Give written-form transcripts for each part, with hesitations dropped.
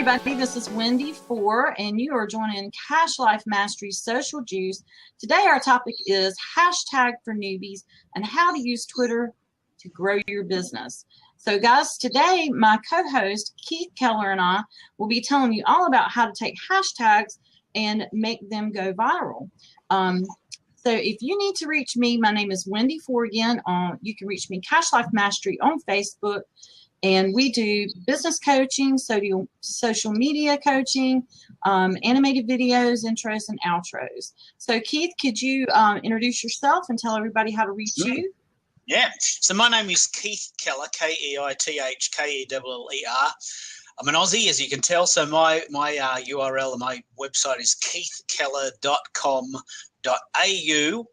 everybody. This is Wendy 4, and you are joining Cash Life Mastery Social Juice. Today, our topic is hashtag for newbies and how to use Twitter to grow your business. So, guys, today my co-host Keith Keller and I will be telling you all about how to take hashtags and make them go viral. So, if you need to reach me, my name is Wendy 4 again. You can reach me Cash Life Mastery on Facebook. And we do business coaching, social media coaching, animated videos, intros, and outros. So, Keith, could you introduce yourself and tell everybody how to reach you? Yeah. So my name is Keith Keller, KeithKellerer. I'm an Aussie, as you can tell. So my URL and my website is keithkeller.com.au.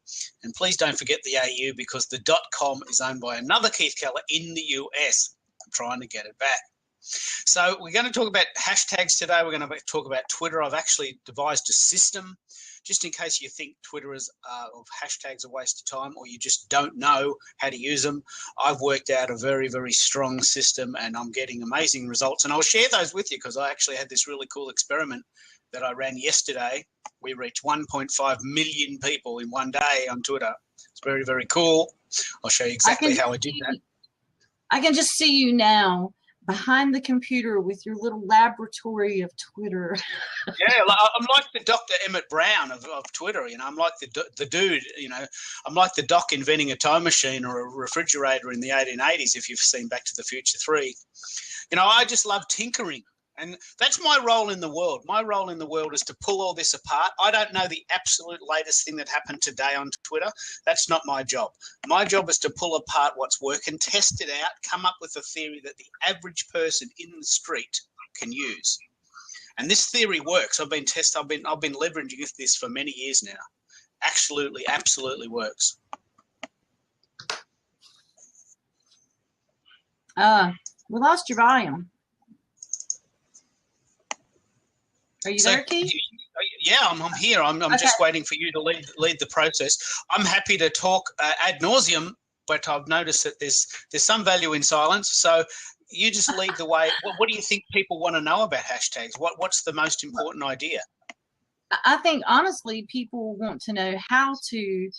And please don't forget the AU, because the .com is owned by another Keith Keller in the US. I'm trying to get it back. So we're going to talk about hashtags today. We're going to talk about Twitter. I've actually devised a system just in case you think Twitter is of hashtags a waste of time, or you just don't know how to use them. I've worked out a very, very strong system, and I'm getting amazing results. And I'll share those with you because I actually had this really cool experiment that I ran yesterday. We reached 1.5 million people in one day on Twitter. It's very, very cool. I'll show you exactly how I did that. I can just see you now behind the computer with your little laboratory of Twitter. Yeah, I'm like the Dr. Emmett Brown of Twitter. You know, I'm like the dude. You know, I'm like the doc inventing a time machine or a refrigerator in the 1880s. If you've seen Back to the Future 3, you know, I just love tinkering. And that's my role in the world. My role in the world is to pull all this apart. I don't know the absolute latest thing that happened today on Twitter. That's not my job. My job is to pull apart what's working, test it out, come up with a theory that the average person in the street can use. And this theory works. I've been leveraging this for many years now. Absolutely works. We lost your volume. Are you there, Keith? Yeah, I'm here. I'm okay. Just waiting for you to lead the process. I'm happy to talk ad nauseum, but I've noticed that there's some value in silence. So you just lead the way. What do you think people want to know about hashtags? What's the most important idea? I think, honestly, people want to know how to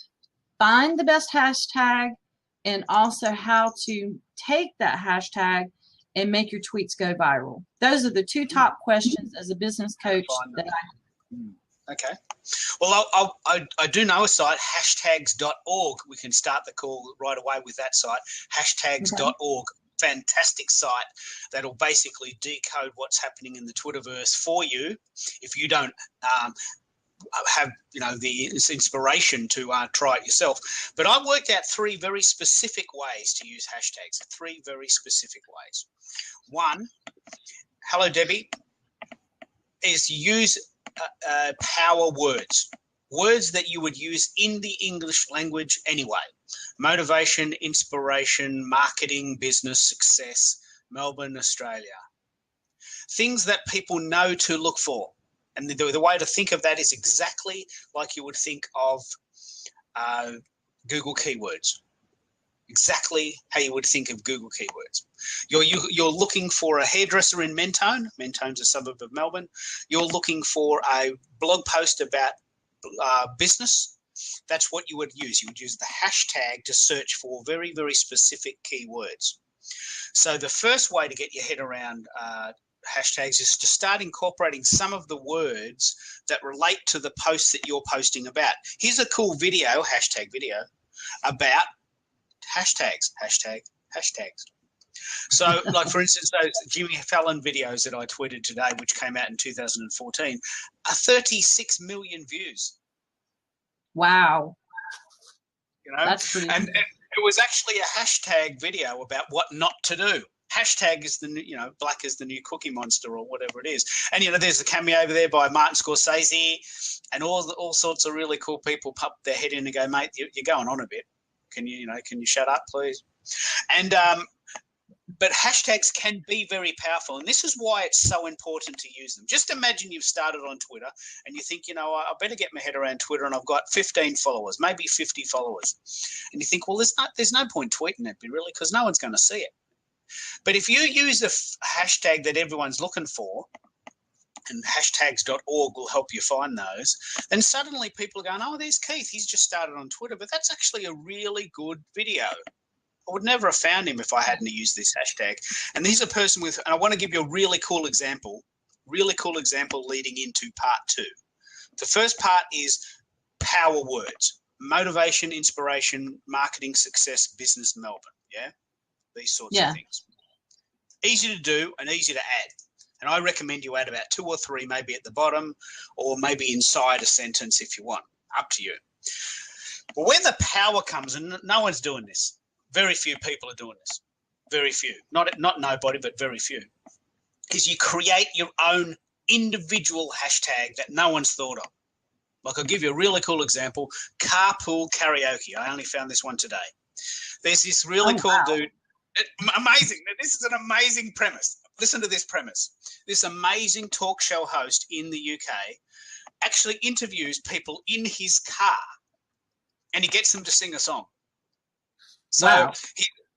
find the best hashtag and also how to take that hashtag and make your tweets go viral. Those are the two top questions as a business coach that Okay. Well, I do know a site, hashtags.org. We can start the call right away with that site, hashtags.org. Fantastic site that'll basically decode what's happening in the Twitterverse for you if you don't have, you know, the inspiration to try it yourself. But I worked out 3 very specific ways to use hashtags, 3 very specific ways. One, hello Debbie, is use power words that you would use in the English language anyway. Motivation, inspiration, marketing, business, success, Melbourne, Australia. Things that people know to look for. And the way to think of that is exactly like you would think of Google keywords. Exactly how you would think of Google keywords. You're looking for a hairdresser in Mentone. Mentone's a suburb of Melbourne. You're looking for a blog post about business. That's what you would use. You would use the hashtag to search for very, very specific keywords. So the first way to get your head around hashtags is to start incorporating some of the words that relate to the posts that you're posting about. Here's a cool video, hashtag video, about hashtags. So, like, for instance, those Jimmy Fallon videos that I tweeted today, which came out in 2014, are 36 million views. Wow. You know, that's pretty. And it was actually a hashtag video about what not to do. Hashtag is the new, you know, black is the new cookie monster or whatever it is. And, you know, there's a cameo over there by Martin Scorsese and all sorts of really cool people pop their head in and go, mate, you're going on a bit. Can you shut up, please? And but hashtags can be very powerful, and this is why it's so important to use them. Just imagine you've started on Twitter and you think, you know, I better get my head around Twitter, and I've got 15 followers, maybe 50 followers. And you think, well, there's no point tweeting it, really, because no one's going to see it. But if you use a hashtag that everyone's looking for, and hashtags.org will help you find those, then suddenly people are going, oh, there's Keith. He's just started on Twitter, but that's actually a really good video. I would never have found him if I hadn't used this hashtag. And he's a person with, and I want to give you a really cool example leading into part 2. The first part is power words: motivation, inspiration, marketing, success, business, Melbourne. Yeah, these sorts of things. Easy to do and easy to add. And I recommend you add about 2 or 3, maybe at the bottom, or maybe inside a sentence if you want. Up to you. But where the power comes, and no one's doing this. Very few people are doing this. Very few. Not nobody, but very few. Is you create your own individual hashtag that no one's thought of. Like, I'll give you a really cool example. Carpool karaoke. I only found this one today. There's this really cool dude. Amazing. This is an amazing premise. Listen to this premise. This amazing talk show host in the UK actually interviews people in his car, and he gets them to sing a song. So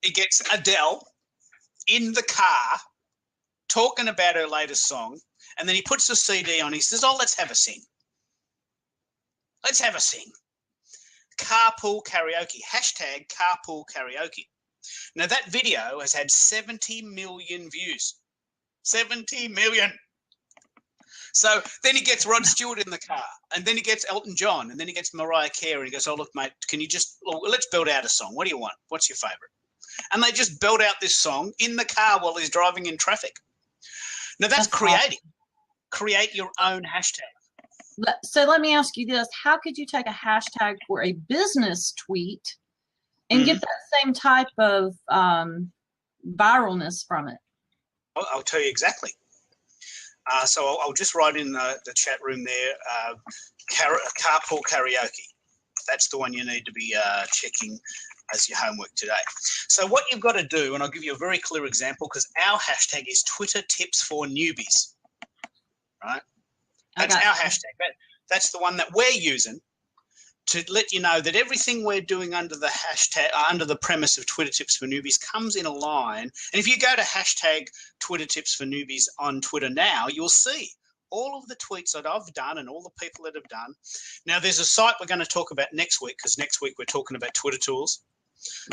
he gets Adele in the car talking about her latest song, and then he puts the CD on. He says, oh, let's have a sing. Let's have a sing. Carpool karaoke. Hashtag carpool karaoke. Now, that video has had 70 million views. 70 million. So then he gets Rod Stewart in the car, and then he gets Elton John, and then he gets Mariah Carey, and he goes, oh, look, mate, can you just, let's build out a song. What do you want? What's your favourite? And they just build out this song in the car while he's driving in traffic. Now, that's creating. Awesome. Create your own hashtag. So let me ask you this. How could you take a hashtag for a business tweet and get that same type of viralness from it? I'll tell you exactly. So I'll just write in the chat room there, carpool karaoke. That's the one you need to be checking as your homework today. So what you've got to do, and I'll give you a very clear example, because our hashtag is Twitter Tips for Newbies, right? That's our hashtag. That's the one that we're using to let you know that everything we're doing under the hashtag, under the premise of Twitter Tips for Newbies, comes in a line. And if you go to hashtag Twitter Tips for Newbies on Twitter now, you'll see all of the tweets that I've done and all the people that have done. Now, there's a site we're going to talk about next week, because next week we're talking about Twitter tools,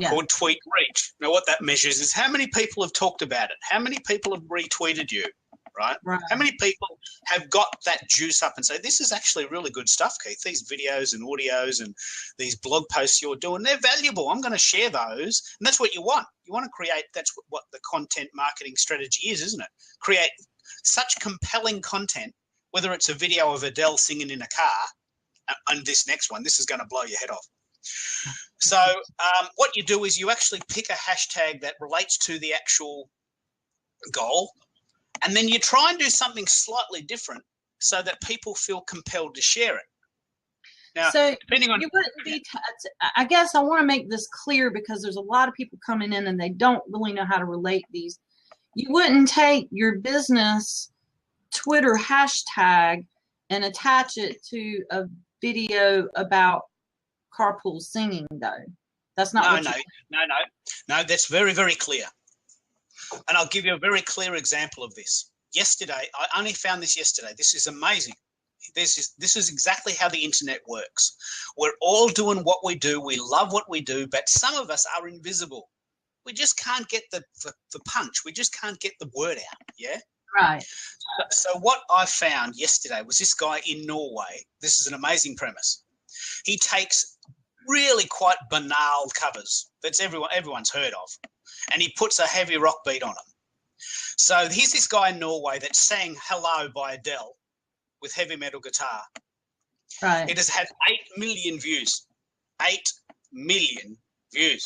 called Tweet Reach. Now, what that measures is how many people have talked about it, how many people have retweeted you, right? How many people have got that juice up and say, this is actually really good stuff, Keith. These videos and audios and these blog posts you're doing, they're valuable. I'm going to share those. And that's what you want. You want to create, that's what the content marketing strategy is, isn't it? Create such compelling content, whether it's a video of Adele singing in a car, and this next one, this is going to blow your head off. So what you do is you actually pick a hashtag that relates to the actual goal, and then you try and do something slightly different so that people feel compelled to share it. Now, so depending on, you wouldn't be I guess I want to make this clear, because there's a lot of people coming in and they don't really know how to relate these. You wouldn't take your business Twitter hashtag and attach it to a video about carpool singing, though. That's not No, that's very, very clear. And I'll give you a very clear example of this. Yesterday, I only found this yesterday. This is amazing. This is exactly how the internet works. We're all doing what we do. We love what we do, but some of us are invisible. We just can't get the punch. We just can't get the word out, yeah? Right. So what I found yesterday was this guy in Norway. This is an amazing premise. He takes really quite banal covers that everyone's heard of, and he puts a heavy rock beat on them. So here's this guy in Norway that sang Hello by Adele with heavy metal guitar. Right. It has had 8 million views. 8 million views.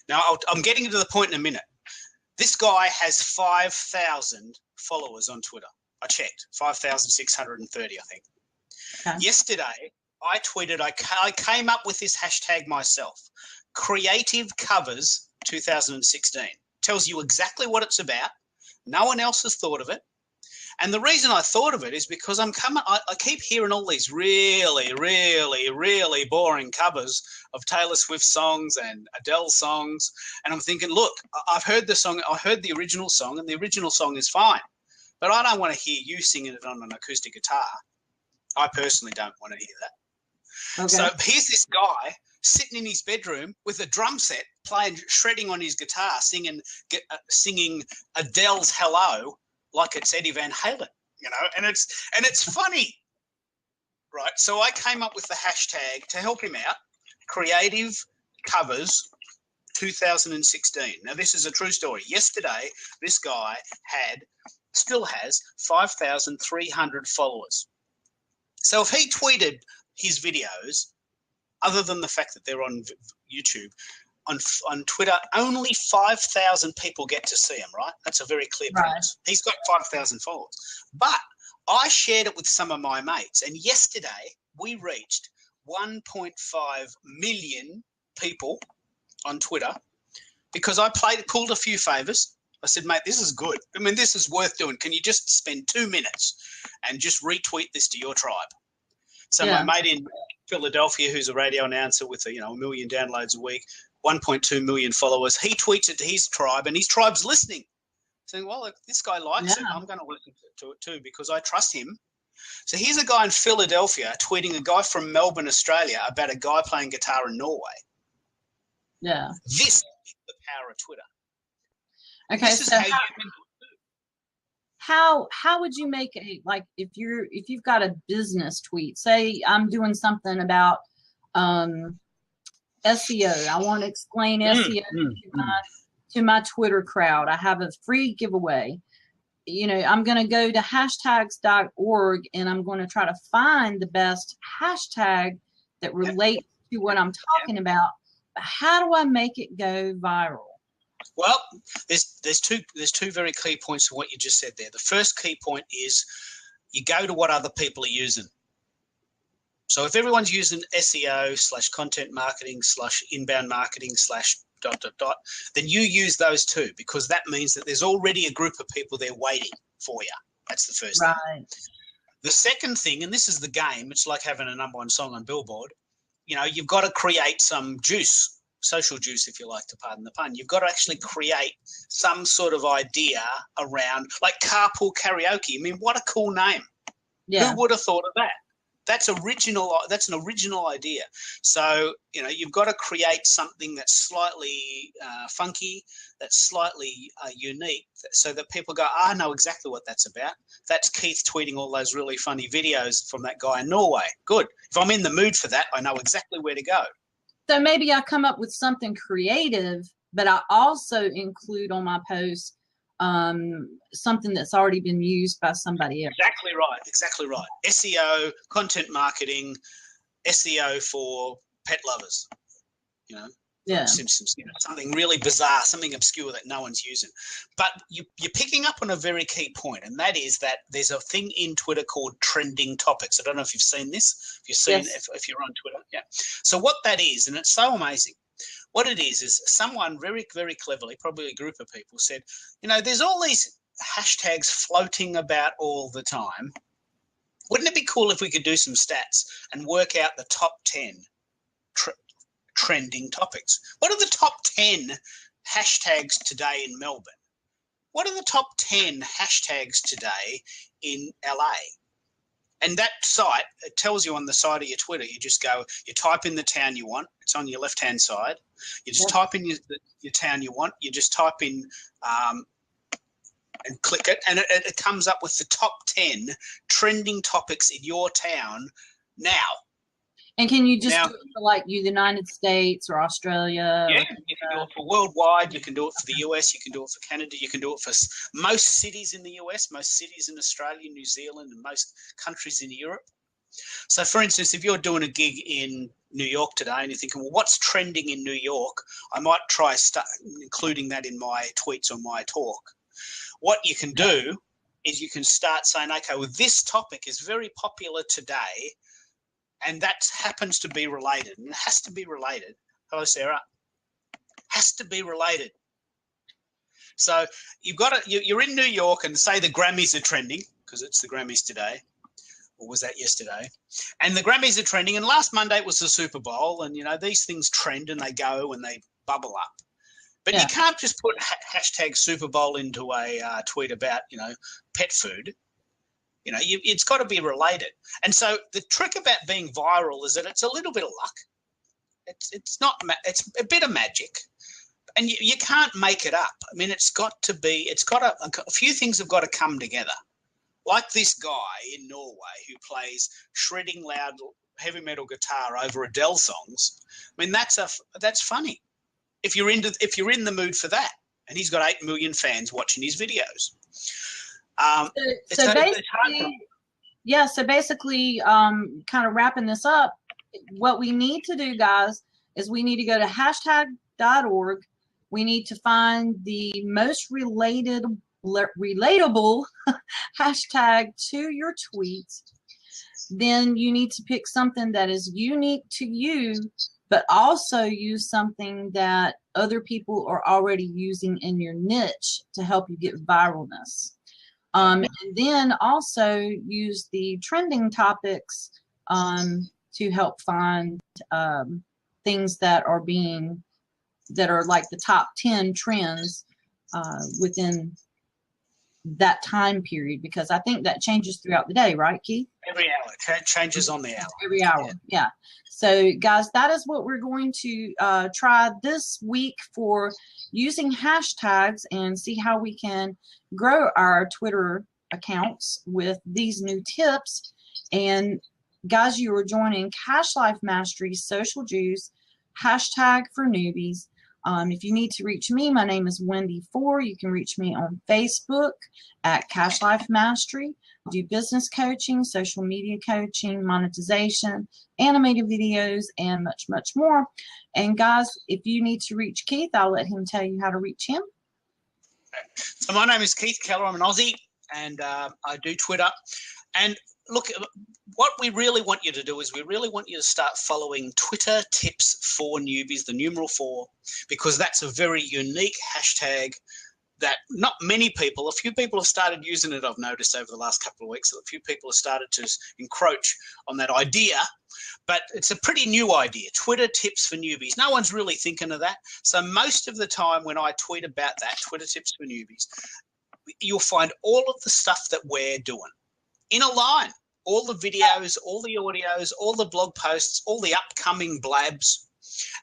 Now, I'm getting to the point in a minute. This guy has 5,000 followers on Twitter. I checked, 5,630, I think. Okay. Yesterday, I tweeted, I came up with this hashtag myself, Creative Covers 2016. Tells you exactly what it's about. No one else has thought of it. And the reason I thought of it is because I keep hearing all these really, really, really boring covers of Taylor Swift songs and Adele songs. And I'm thinking, look, I've heard the song, I heard the original song, and the original song is fine. but I don't want to hear you singing it on an acoustic guitar. I personally don't want to hear that. Okay. So here's this guy sitting in his bedroom with a drum set, shredding on his guitar, singing Adele's "Hello" like it's Eddie Van Halen, you know, and it's funny, right? So I came up with the hashtag to help him out: Creative Covers 2016. Now, this is a true story. Yesterday, this guy still has 5,300 followers. So if he tweeted his videos, other than the fact that they're on YouTube, on Twitter, only 5,000 people get to see him, right? That's a very clear promise. He's got 5,000 followers. But I shared it with some of my mates, and yesterday we reached 1.5 million people on Twitter because I pulled a few favors. I said, mate, this is good. I mean, this is worth doing. Can you just spend 2 minutes and just retweet this to your tribe? So my mate in Philadelphia, who's a radio announcer with 1 million downloads a week, 1.2 million followers, he tweets it to his tribe, and his tribe's listening, saying, well, if this guy likes it, I'm going to listen to it too because I trust him. So here's a guy in Philadelphia tweeting a guy from Melbourne, Australia, about a guy playing guitar in Norway. Yeah. This is the power of Twitter. Okay, this is so how you can do it. how would you make a, like, if you've got a business tweet, say I'm doing something about SEO, I want to explain SEO to my Twitter crowd. I have a free giveaway. You know, I'm going to go to hashtags.org and I'm going to try to find the best hashtag that relates to what I'm talking about. How do I make it go viral? Well, there's two very key points to what you just said there. The first key point is you go to what other people are using. So if everyone's using SEO / content marketing / inbound marketing / ... then you use those too, because that means that there's already a group of people there waiting for you. That's the first thing. The second thing, and this is the game, it's like having a #1 song on Billboard. You know, you've got to create some juice, social juice, if you like to pardon the pun. You've got to actually create some sort of idea around, like carpool karaoke. I mean, what a cool name. Yeah. Who would have thought of that? That's original. That's an original idea. So, you know, you've got to create something that's slightly funky, that's slightly unique, so that people go, I know exactly what that's about. That's Keith tweeting all those really funny videos from that guy in Norway. Good. If I'm in the mood for that, I know exactly where to go. So maybe I come up with something creative, but I also include on my post something that's already been used by somebody else. Exactly right. SEO, content marketing, SEO for pet lovers, you know, Simpsons, you know, something really bizarre, something obscure that no one's using. But you're picking up on a very key point, and that is that there's a thing in Twitter called trending topics. I don't know if you've seen this, if you're on Twitter. Yeah. So what that is, and it's so amazing, what it is someone very, very cleverly, probably a group of people, said, you know, there's all these hashtags floating about all the time. Wouldn't it be cool if we could do some stats and work out the top 10 trending topics? What are the top 10 hashtags today in Melbourne? What are the top 10 hashtags today in LA? And that site, it tells you on the side of your Twitter, you just go, you type in the town you want. It's on your left-hand side. You just type in your town you want. You just type in and click it, and it comes up with the top 10 trending topics in your town now. And can you just do it for like the United States or Australia? Yeah, you can do it for worldwide. You can do it for the US. You can do it for Canada. You can do it for most cities in the US, most cities in Australia, New Zealand, and most countries in Europe. So, for instance, if you're doing a gig in New York today and you're thinking, well, what's trending in New York? I might try including that in my tweets or my talk. What you can do is you can start saying, okay, well, this topic is very popular today, and that happens to be related, and it has to be related. Hello, Sarah. Has to be related. So you're in New York, and say the Grammys are trending, because it's the Grammys today, or was that yesterday? And the Grammys are trending, and last Monday it was the Super Bowl, and, you know, these things trend and they go and they bubble up. But Yeah. you can't just put hashtag Super Bowl into a tweet about, pet food. It's got to be related. And so the trick about being viral is that it's a little bit of luck. It's a bit of magic. And you can't make it up. I mean, a few things have got to come together. Like this guy in Norway who plays shredding loud heavy metal guitar over Adele songs. I mean, that's funny. If you're in the mood for that, and he's got 8 million fans watching his videos. So basically, kind of wrapping this up, what we need to do, guys, is we need to go to hashtag.org. We need to find the most relatable hashtag to your tweet. Then you need to pick something that is unique to you, but also use something that other people are already using in your niche to help you get viralness. And then also use the trending topics to help find things that are like the top 10 trends within that time period, because I think that changes throughout the day, right, Keith? Every hour. It changes on the hour. Every hour, yeah. So, guys, that is what we're going to try this week for using hashtags and see how we can grow our Twitter accounts with these new tips. And, guys, you are joining Cash Life Mastery Social Juice, hashtag for newbies. If you need to reach me, my name is Wendy 4. You can reach me on Facebook at Cash Life Mastery. I do business coaching, social media coaching, monetization, animated videos, and much, much more. And guys, if you need to reach Keith, I'll let him tell you how to reach him. So my name is Keith Keller. I'm an Aussie, and I do Twitter. And look, what we really want you to do is we really want you to start following Twitter Tips for Newbies, the numeral 4, because that's a very unique hashtag that not many people, a few people have started using it, I've noticed over the last couple of weeks. A few people have started to encroach on that idea, but it's a pretty new idea, Twitter Tips for Newbies. No one's really thinking of that. So most of the time when I tweet about that, Twitter Tips for Newbies, you'll find all of the stuff that we're doing in a line. All the videos, all the audios, all the blog posts, all the upcoming blabs.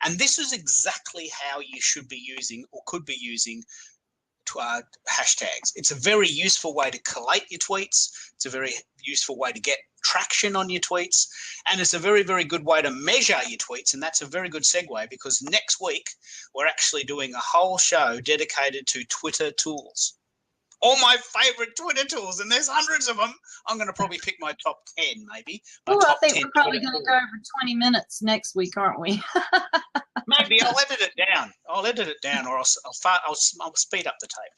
And this is exactly how you should be using or could be using hashtags. It's a very useful way to collate your tweets. It's a very useful way to get traction on your tweets. And it's a very, very good way to measure your tweets. And that's a very good segue, because next week we're actually doing a whole show dedicated to Twitter tools. All my favorite Twitter tools, and there's hundreds of them. I'm going to probably pick my top 10, maybe. Oh, I think we're probably going to go over 20 minutes next week, aren't we? Maybe I'll edit it down. Or I'll speed up the tape.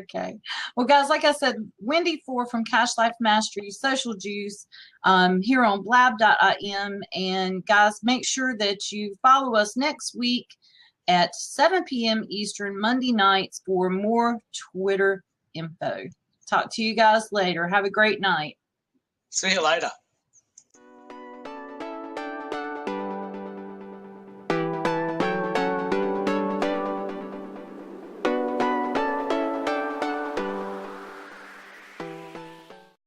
Okay. Well, guys, like I said, Wendy 4 from Cash Life Mastery Social Juice here on blab.im. And guys, make sure that you follow us next week at 7 p.m. Eastern, Monday nights, for more Twitter info. Talk to you guys later. Have a great night. See you later.